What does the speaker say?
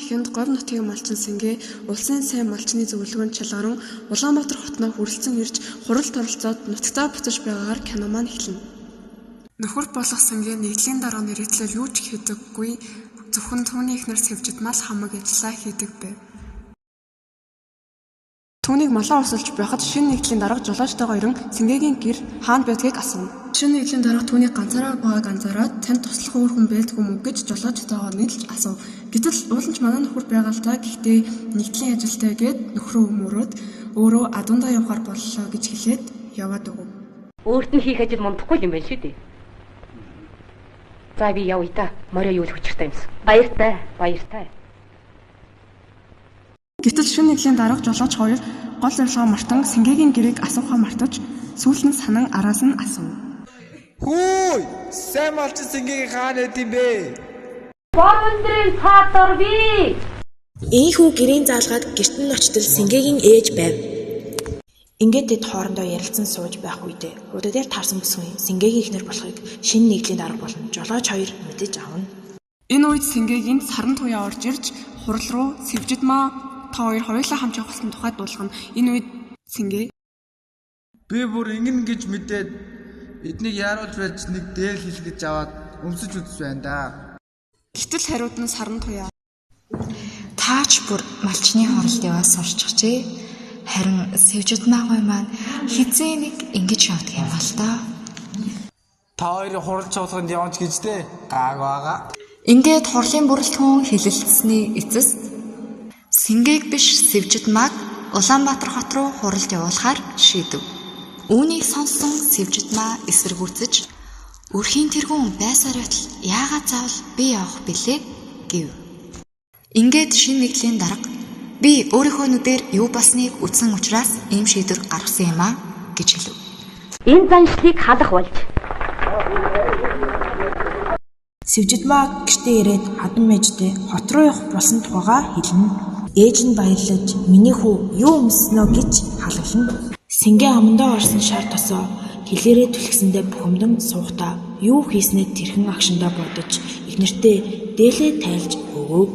эхэнд говь нутгийн малчин Сэнгээ улсын сайн малчны зөвлөгөөнд шалгаран Улаанбаатар хотноо хүрэлцэн ирж хуралд оролцоод нутагтаа буцаж байгаагаар кино маань эхэлнэ. Нөхөр болох Сэнгээ нэгдлийн дараа нэрийтлэл юу ч хийдэггүй зөвхөн түүний эхнэр Сэвжидмал хамаг ажиллаа хийдэг байв. Түүнийг малаа усалж байхад шинэ нэгдлийн дарга жолоочтойгоо ирэн Сэнгээгийн гэр хаана байдгийг асууна. Шинэ нэгдлийн дарга түүний ганцаараа байгааг анзаараад танд туслах өөр хүн байлгүй мүү гэж жолоочтойгоо нийлж асуув. Гэтэл ууланч манай нөхөр байгаа л та гэхдээ нэгдлийн ажилтай гээд нөхрөө өмөрөөд өөрөө адуундаа явахаар боллоо гэж хэлээд яваад өгөв. Өөрт нь хийх ажил мундахгүй юм байна шүү дээ. За би явъя та. Морой юу л хүчтэй юмсан. Баяртай. Гэтэл шинэ нэгдлийн дарга жолооч хоёр гол зорилгоо мартан Сэнгээгийн гэрээг асуухаа мартаж сүүлд нь санан араас нь асуув. Хөөй! Сайн малчин Сэнгээгийн хаана байд юм бэ? Бомондрын цаадор би. Ийхүү гэрийн заалгаад гэрт нь очтол Сэнгээгийн ээж байв. Ингээд тэд хоорондоо ярилцсан сууж байх үедээ хуудаа дээр таарсан бүсгүй Сэнгээгийн эхнэр болохыг шинэ нэгдлийн дарга болон жолооч хоёр мэдэж авна. Энэ үед Сэнгээгийн саран туяа орж ирж хурал руу Сэвжидмаа та хоёр хоёулаа хамт явах гэсэн тухайд дуулгана. Энэ үед Сэнгээ Би бүр ингэн гэж мэдээд эднийг яаруулж байж нэг дээл хэлгэж аваад өмсөж үзс байна да. гэтэл хариуд нь саран туяа. Таач бүр малчны хуралд яваа сурччихжээ. Харин Сэвжидмаагүй маань хизээ нэг ингэж явдаг юм бол та. Та хоёрын хурал чуулганд явж гэжтэй гааг байгаа. Ингээд хурлын бүрэлдэхүүн хэлэлцсэний эцэст Сэнгээг биш Сэвжидмааг Улаанбаатар хот руу хуралд явуулахаар шийдэв. Үүнийг сонссон Сэвжидмаа эсэргүүцэж өрхийн тэргүүн байсаар байтал яагаад заавал би явах билээ гэв. Ингээд шинэ нэгдлийн дарга би өөрийнхөө нүдээр юу болсныг үзсэн учраас ийм шийдвэр гаргасан юм а гэж хэлв. Энэ заншлыг халах болж. Сэвжидмаа гэртээ ирээд адан мэжтэй хот руу явах болсон тухайгаа хэлнэ. Ээж нь баярлаж миний хүү юу өмснө гэж халуулна. Сэнгээ амандаа орсон шар тосоо хэлээрээ түлхсэндээ бухимдан суухдаа юу хийснээ тэрхэн агшиндаа бодож эхнэртээ дээлээ тайлж өгөв.